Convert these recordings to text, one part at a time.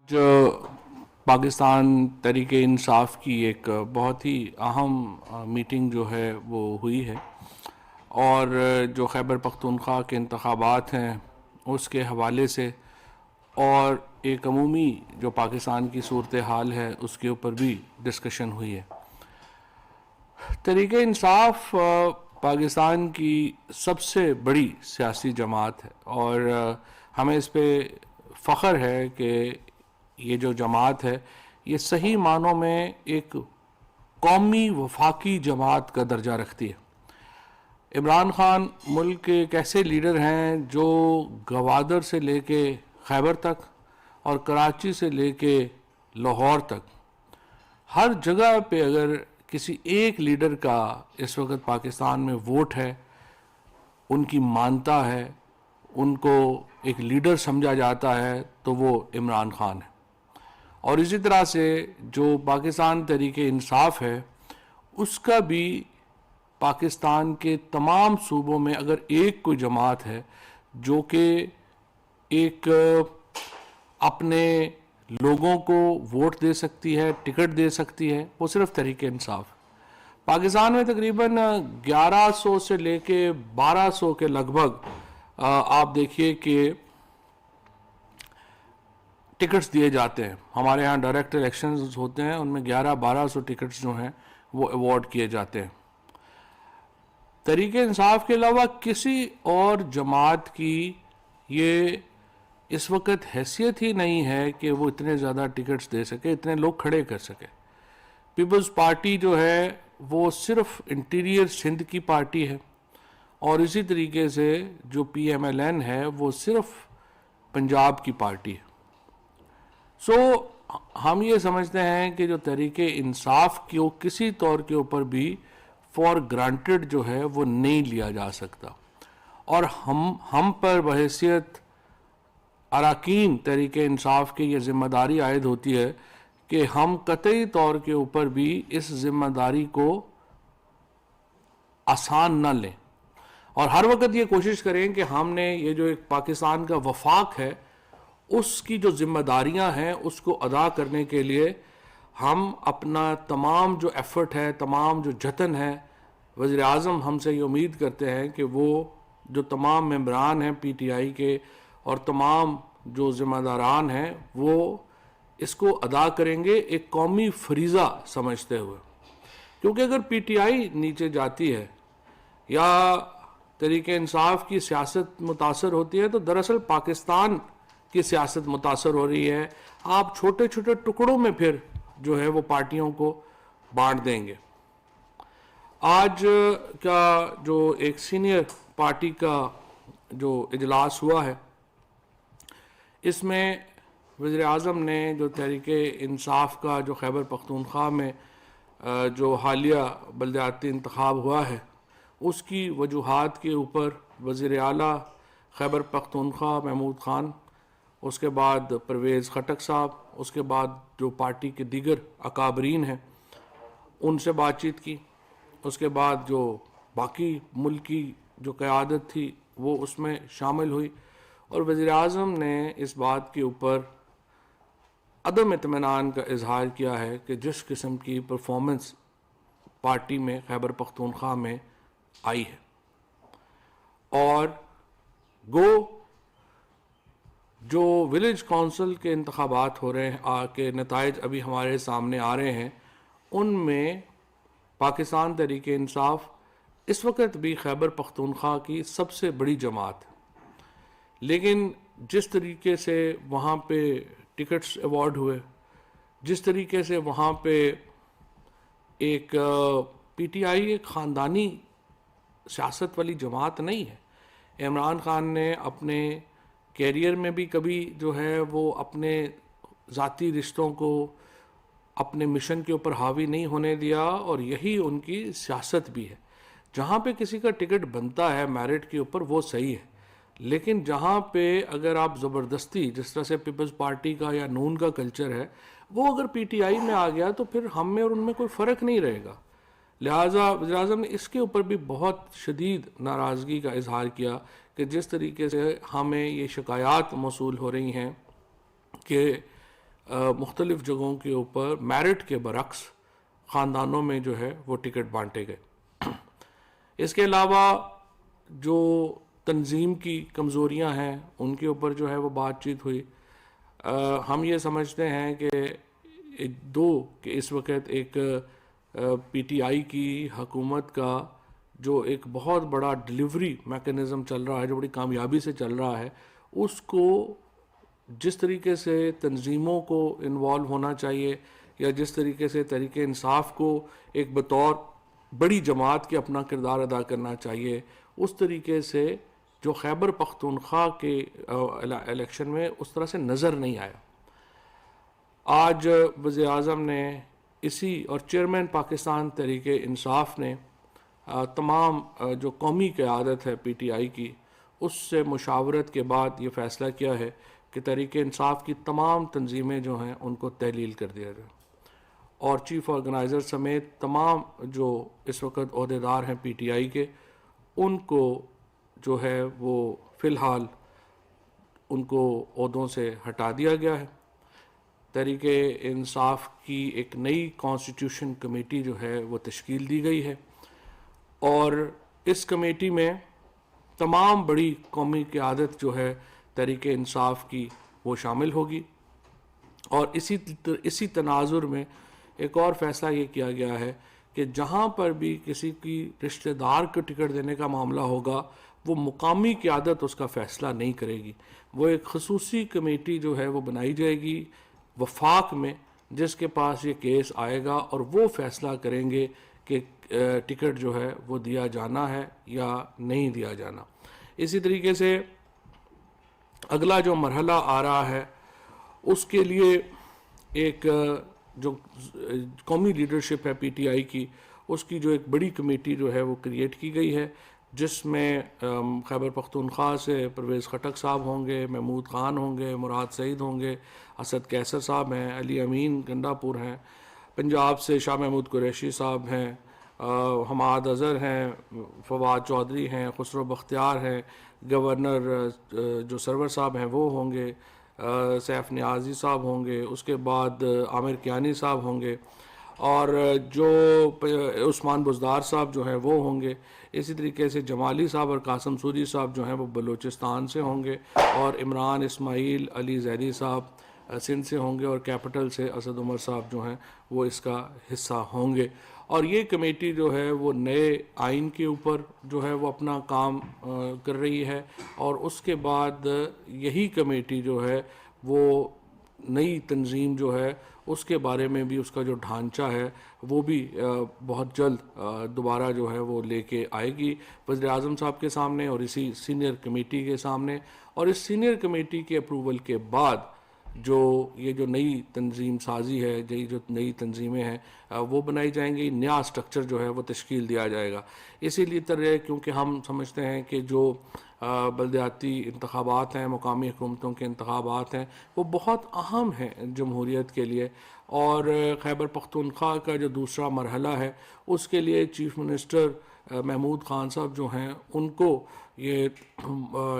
جو پاکستان تحریک انصاف کی ایک بہت ہی اہم میٹنگ جو ہے وہ ہوئی ہے، اور جو خیبر پختونخوا کے انتخابات ہیں اس کے حوالے سے اور ایک عمومی جو پاکستان کی صورتحال ہے اس کے اوپر بھی ڈسکشن ہوئی ہے۔ تحریک انصاف پاکستان کی سب سے بڑی سیاسی جماعت ہے، اور ہمیں اس پہ فخر ہے کہ یہ جو جماعت ہے یہ صحیح معنوں میں ایک قومی وفاقی جماعت کا درجہ رکھتی ہے۔ عمران خان ملک کے ایک ایسے لیڈر ہیں جو گوادر سے لے کے خیبر تک اور کراچی سے لے کے لاہور تک ہر جگہ پہ اگر کسی ایک لیڈر کا اس وقت پاکستان میں ووٹ ہے، ان کی مانتا ہے، ان کو ایک لیڈر سمجھا جاتا ہے، تو وہ عمران خان ہے۔ اور اسی طرح سے جو پاکستان تحریک انصاف ہے اس کا بھی پاکستان کے تمام صوبوں میں اگر ایک کوئی جماعت ہے جو کہ ایک اپنے لوگوں کو ووٹ دے سکتی ہے، ٹکٹ دے سکتی ہے، وہ صرف تحریک انصاف۔ پاکستان میں تقریباً 1100 سے لے کے 1200 کے لگ بھگ آپ دیکھیے کہ ٹکٹس دیے جاتے ہیں۔ ہمارے ہاں ڈائریکٹ الیکشنز ہوتے ہیں، ان میں 1100-1200 ٹکٹس جو ہیں وہ ایوارڈ کیے جاتے ہیں۔ تحریک انصاف کے علاوہ کسی اور جماعت کی یہ اس وقت حیثیت ہی نہیں ہے کہ وہ اتنے زیادہ ٹکٹس دے سکے، اتنے لوگ کھڑے کر سکے۔ پیپلز پارٹی جو ہے وہ صرف انٹیریئر سندھ کی پارٹی ہے، اور اسی طریقے سے جو پی ایم ایل این ہے وہ صرف پنجاب کی پارٹی ہے۔ ہم یہ سمجھتے ہیں کہ جو تحریک انصاف کو کسی طور کے اوپر بھی فار گرانٹڈ جو ہے وہ نہیں لیا جا سکتا، اور ہم پر بحیثیت اراکین تحریک انصاف کی یہ ذمہ داری عائد ہوتی ہے کہ ہم قطعی طور کے اوپر بھی اس ذمہ داری کو آسان نہ لیں، اور ہر وقت یہ کوشش کریں کہ ہم نے یہ جو ایک پاکستان کا وفاق ہے اس کی جو ذمہ داریاں ہیں اس کو ادا کرنے کے لیے ہم اپنا تمام جو ایفرٹ ہے، تمام جو جتن ہے، وزیر اعظم ہم سے یہ امید کرتے ہیں کہ وہ جو تمام ممبران ہیں پی ٹی آئی کے اور تمام جو ذمہ داران ہیں وہ اس کو ادا کریں گے ایک قومی فریضہ سمجھتے ہوئے، کیونکہ اگر پی ٹی آئی نیچے جاتی ہے یا تحریک انصاف کی سیاست متاثر ہوتی ہے تو دراصل پاکستان کی سیاست متاثر ہو رہی ہے۔ آپ چھوٹے چھوٹے ٹکڑوں میں پھر جو ہے وہ پارٹیوں کو بانٹ دیں گے۔ آج کا جو ایک سینئر پارٹی کا جو اجلاس ہوا ہے اس میں وزیر اعظم نے جو تحریک انصاف کا جو خیبر پختونخوا میں جو حالیہ بلدیاتی انتخاب ہوا ہے اس کی وجوہات کے اوپر وزیر اعلیٰ خیبر پختونخوا محمود خان، اس کے بعد پرویز خٹک صاحب، اس کے بعد جو پارٹی کے دیگر اکابرین ہیں ان سے بات چیت کی، اس کے بعد جو باقی ملک کی جو قیادت تھی وہ اس میں شامل ہوئی، اور وزیر اعظم نے اس بات کے اوپر عدم اطمینان کا اظہار کیا ہے کہ جس قسم کی پرفارمنس پارٹی میں خیبر پختونخوا میں آئی ہے، اور گو جو ولیج کونسل کے انتخابات ہو رہے ہیں کے نتائج ابھی ہمارے سامنے آ رہے ہیں، ان میں پاکستان تحریک انصاف اس وقت بھی خیبر پختونخوا کی سب سے بڑی جماعت ہے، لیکن جس طریقے سے وہاں پہ ٹکٹس ایوارڈ ہوئے، جس طریقے سے وہاں پہ ایک پی ٹی آئی ایک خاندانی سیاست والی جماعت نہیں ہے۔ عمران خان نے اپنے کیریئر میں بھی کبھی جو ہے وہ اپنے ذاتی رشتوں کو اپنے مشن کے اوپر حاوی نہیں ہونے دیا، اور یہی ان کی سیاست بھی ہے۔ جہاں پہ کسی کا ٹکٹ بنتا ہے میرٹ کے اوپر وہ صحیح ہے، لیکن جہاں پہ اگر آپ زبردستی، جس طرح سے پیپلز پارٹی کا یا نون کا کلچر ہے، وہ اگر پی ٹی آئی میں آ گیا تو پھر ہم میں اور ان میں کوئی فرق نہیں رہے گا۔ لہٰذا وزیر اعظم نے اس کے اوپر بھی بہت شدید ناراضگی کا اظہار کیا کہ جس طریقے سے ہمیں یہ شکایات موصول ہو رہی ہیں کہ مختلف جگہوں کے اوپر میرٹ کے برعکس خاندانوں میں جو ہے وہ ٹکٹ بانٹے گئے۔ اس کے علاوہ جو تنظیم کی کمزوریاں ہیں ان کے اوپر جو ہے وہ بات چیت ہوئی۔ ہم یہ سمجھتے ہیں کہ کہ اس وقت ایک پی ٹی آئی کی حکومت کا جو ایک بہت بڑا ڈیلیوری میکانزم چل رہا ہے، جو بڑی کامیابی سے چل رہا ہے، اس کو جس طریقے سے تنظیموں کو انوالو ہونا چاہیے یا جس طریقے سے تحریک انصاف کو ایک بطور بڑی جماعت کے اپنا کردار ادا کرنا چاہیے، اس طریقے سے جو خیبر پختونخوا کے الیکشن میں اس طرح سے نظر نہیں آیا۔ آج وزیر اعظم نے اسی اور چیئرمین پاکستان تحریک انصاف نے تمام جو قومی قیادت ہے پی ٹی آئی کی، اس سے مشاورت کے بعد یہ فیصلہ کیا ہے کہ تحریک انصاف کی تمام تنظیمیں جو ہیں ان کو تحلیل کر دیا جائے، اور چیف آرگنائزر سمیت تمام جو اس وقت عہدیدار ہیں پی ٹی آئی کے، ان کو جو ہے وہ فی الحال ان کو عہدوں سے ہٹا دیا گیا ہے۔ تحریک انصاف کی ایک نئی کانسٹیٹیوشن کمیٹی جو ہے وہ تشکیل دی گئی ہے، اور اس کمیٹی میں تمام بڑی قومی قیادت جو ہے تحریک انصاف کی وہ شامل ہوگی، اور اسی تناظر میں ایک اور فیصلہ یہ کیا گیا ہے کہ جہاں پر بھی کسی کی رشتہ دار کو ٹکٹ دینے کا معاملہ ہوگا، وہ مقامی قیادت اس کا فیصلہ نہیں کرے گی، وہ ایک خصوصی کمیٹی جو ہے وہ بنائی جائے گی وفاق میں، جس کے پاس یہ کیس آئے گا اور وہ فیصلہ کریں گے کہ ٹکٹ جو ہے وہ دیا جانا ہے یا نہیں دیا جانا۔ اسی طریقے سے اگلا جو مرحلہ آ رہا ہے اس کے لیے ایک جو قومی لیڈرشپ ہے پی ٹی آئی کی، اس کی جو ایک بڑی کمیٹی جو ہے وہ کریٹ کی گئی ہے، جس میں خیبر پختونخوا سے پرویز خٹک صاحب ہوں گے، محمود خان ہوں گے، مراد سعید ہوں گے، اسد کیسر صاحب ہیں، علی امین گنڈا پور ہیں، پنجاب سے شاہ محمود قریشی صاحب ہیں، حماد اظہر ہیں، فواد چودھری ہیں، خسرو بختیار ہیں، گورنر جو سرور صاحب ہیں وہ ہوں گے، سیف نیازی صاحب ہوں گے، اس کے بعد عامر کیانی صاحب ہوں گے، اور جو عثمان بزدار صاحب جو ہیں وہ ہوں گے، اسی طریقے سے جمالی صاحب اور قاسم سودی صاحب جو ہیں وہ بلوچستان سے ہوں گے، اور عمران اسماعیل علی زیدی صاحب سندھ سے ہوں گے، اور کیپٹل سے اسد عمر صاحب جو ہیں وہ اس کا حصہ ہوں گے۔ اور یہ کمیٹی جو ہے وہ نئے آئین کے اوپر جو ہے وہ اپنا کام کر رہی ہے، اور اس کے بعد یہی کمیٹی جو ہے وہ نئی تنظیم جو ہے اس کے بارے میں بھی اس کا جو ڈھانچہ ہے وہ بھی بہت جلد دوبارہ جو ہے وہ لے کے آئے گی وزیر اعظم صاحب کے سامنے اور اسی سینئر کمیٹی کے سامنے، اور اس سینئر کمیٹی کے اپروول کے بعد یہ جو نئی تنظیم سازی ہے، جو نئی تنظیمیں ہیں وہ بنائی جائیں گی، نیا سٹرکچر جو ہے وہ تشکیل دیا جائے گا۔ اسی لیے طرح کیونکہ ہم سمجھتے ہیں کہ جو بلدیاتی انتخابات ہیں، مقامی حکومتوں کے انتخابات ہیں، وہ بہت اہم ہیں جمہوریت کے لیے، اور خیبر پختونخوا کا جو دوسرا مرحلہ ہے اس کے لیے چیف منسٹر محمود خان صاحب جو ہیں ان کو یہ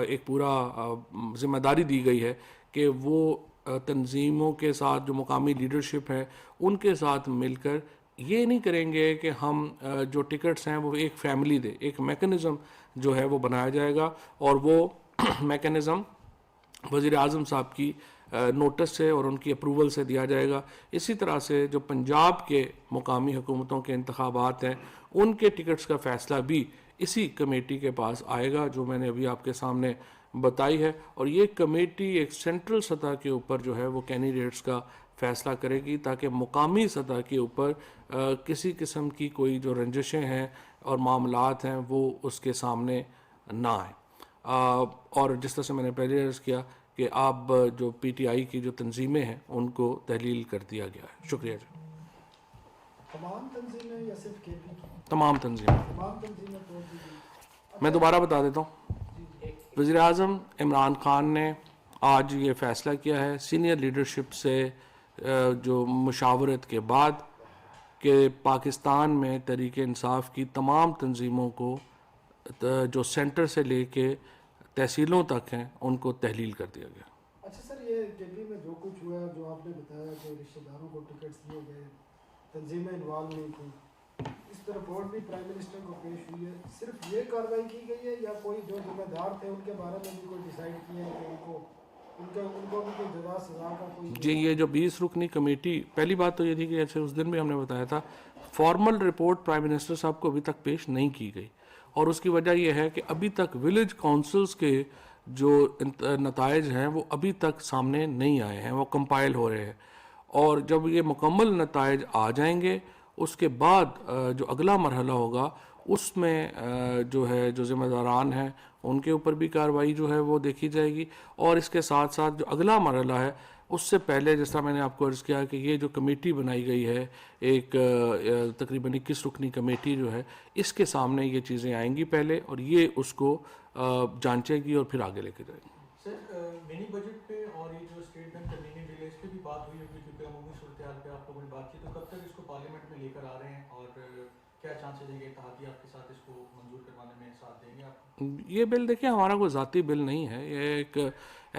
ایک پورا ذمہ داری دی گئی ہے کہ وہ تنظیموں کے ساتھ جو مقامی لیڈرشپ ہے ان کے ساتھ مل کر یہ نہیں کریں گے کہ ہم جو ٹکٹس ہیں وہ ایک فیملی دے، ایک میکنزم جو ہے وہ بنایا جائے گا، اور وہ میکنزم وزیر اعظم صاحب کی نوٹس سے اور ان کی اپروول سے دیا جائے گا۔ اسی طرح سے جو پنجاب کے مقامی حکومتوں کے انتخابات ہیں ان کے ٹکٹس کا فیصلہ بھی اسی کمیٹی کے پاس آئے گا جو میں نے ابھی آپ کے سامنے بتائی ہے، اور یہ کمیٹی ایک سینٹرل سطح کے اوپر جو ہے وہ کینڈیڈیٹس کا فیصلہ کرے گی تاکہ مقامی سطح کے اوپر کسی قسم کی کوئی جو رنجشیں ہیں اور معاملات ہیں وہ اس کے سامنے نہ آئیں۔ اور جس طرح سے میں نے پہلے عرض کیا کہ اب جو پی ٹی آئی کی جو تنظیمیں ہیں ان کو تحلیل کر دیا گیا ہے۔ شکریہ جی۔ تمام تنظیمیں یا صرف کے پی کی؟ تمام تنظیمیں۔ میں دوبارہ بتا دیتا ہوں، وزیر اعظم عمران خان نے آج یہ فیصلہ کیا ہے سینئر لیڈرشپ سے جو مشاورت کے بعد کہ پاکستان میں تحریک انصاف کی تمام تنظیموں کو جو سینٹر سے لے کے تحصیلوں تک ہیں ان کو تحلیل کر دیا گیا۔ اچھا سر، یہ کے پی میں جو کچھ ہوا ہے, جو آپ نے بتایا کہ رشتہ داروں کو ٹکٹس دیے گئے, تنظیمیں انوالو نہیں تھیں, اس پر رپورٹ بھی پرائم منسٹر کو پیش ہوئی ہے, صرف یہ کارروائی کی گئی ہے یا کوئی جو ذمہ دار تھے ان کے بارے میں بھی کوئی ڈیسائیڈ کیا ہے کہ ان کو بھی کوئی جزا سزا کا کوئی؟ جی, یہ جو 20 رکنی کمیٹی, پہلی بات تو یہ تھی کہ جیسے اس دن بھی ہم نے بتایا تھا, فارمل رپورٹ پرائم منسٹر صاحب کو ابھی تک پیش نہیں کی گئی, اور اس کی وجہ یہ ہے کہ ابھی تک ولیج کونسلز کے جو نتائج ہیں وہ ابھی تک سامنے نہیں آئے ہیں, وہ کمپائل ہو رہے ہیں, اور جب یہ مکمل نتائج آ جائیں گے اس کے بعد جو اگلا مرحلہ ہوگا اس میں جو ہے جو ذمہ داران ہیں ان کے اوپر بھی کارروائی جو ہے وہ دیکھی جائے گی, اور اس کے ساتھ ساتھ جو اگلا مرحلہ ہے اس سے پہلے جس طرح میں نے آپ کو عرض کیا کہ یہ جو کمیٹی بنائی گئی ہے, ایک تقریباً 21 رکنی کمیٹی جو ہے, اس کے سامنے یہ چیزیں آئیں گی پہلے, اور یہ اس کو جانچے گی اور پھر آگے لے کے جائے گی. سر منی بجٹ پہ اور یہ جو اسٹیٹ بینک کنویننگ بل ہے اس پہ بھی بات ہوئی ہوگی, کیونکہ عمومی صورتحال پہ آپ لوگوں نے بات کی, تو کب تک اس کو پارلیمنٹ میں لے کر آ رہے ہیں اور کیا چانسز ہیں کہ اتحادی آپ کے ساتھ اس کو منظور کروانے میں ساتھ دیں گے آپ؟ یہ بل دیکھیں ہمارا کوئی ذاتی بل نہیں ہے, یہ ایک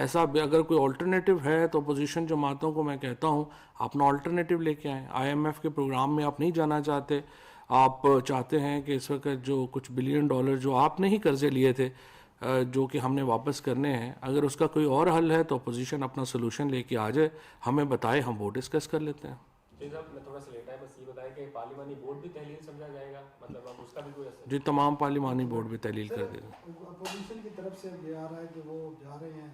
ایسا اگر کوئی آلٹرنیٹو ہے تو اپوزیشن جماعتوں کو میں کہتا ہوں اپنا آلٹرنیٹو لے کے آئیں. آئی ایم ایف کے پروگرام میں آپ نہیں جانا چاہتے, آپ چاہتے ہیں کہ اس وقت جو کچھ $1 بلین جو آپ نے ہی قرضے لیے تھے جو کہ ہم نے واپس کرنے ہیں, اگر اس کا کوئی اور حل ہے تو اپوزیشن اپنا سلوشن لے کے آ جائے, ہمیں بتائے, ہم وہ ڈسکس کر لیتے ہیں. جی صاحب, میں تھوڑا سا لیٹ ہے, بس یہ بتائیں کہ پارلیمانی بورڈ بھی تحلیل سمجھا جائے گا, مطلب اب اس کا بھی کوئی اثر؟ جی, تمام پارلیمانی بورڈ بھی تحلیل کر دے گا. اپوزیشن کی طرف سے یہ آ رہا ہے کہ وہ جا رہے ہیں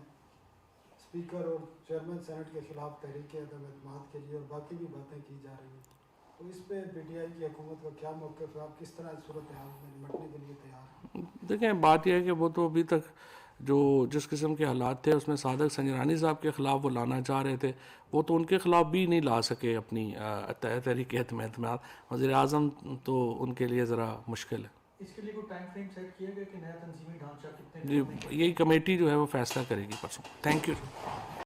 اسپیکر اور چیئرمین سینٹ کے خلاف تحریک عدم اعتماد کے لیے, اور باقی بھی باتیں کی جا رہی ہیں, تو اس پہ پی ٹی آئی کی حکومت کا کیا موقف ہے, آپ کس طرح اس صورتحال میں نمٹنے کے لیے تیار ہیں؟ دیکھیں, بات یہ ہے کہ وہ تو ابھی تک جو جس قسم کے حالات تھے اس میں صادق سنجرانی صاحب کے خلاف وہ لانا چاہ رہے تھے, وہ تو ان کے خلاف بھی نہیں لا سکے اپنی تحریک عدم اعتماد. وزیر اعظم تو ان کے لیے ذرا مشکل ہے. اس کے لیے کوئی ٹائم فریم سیٹ کیا گیا کہ نیا تنظیمی ڈھانچہ کتنے؟ جی, یہی کمیٹی جو ہے وہ فیصلہ کرے گی پرسوں. Thank you.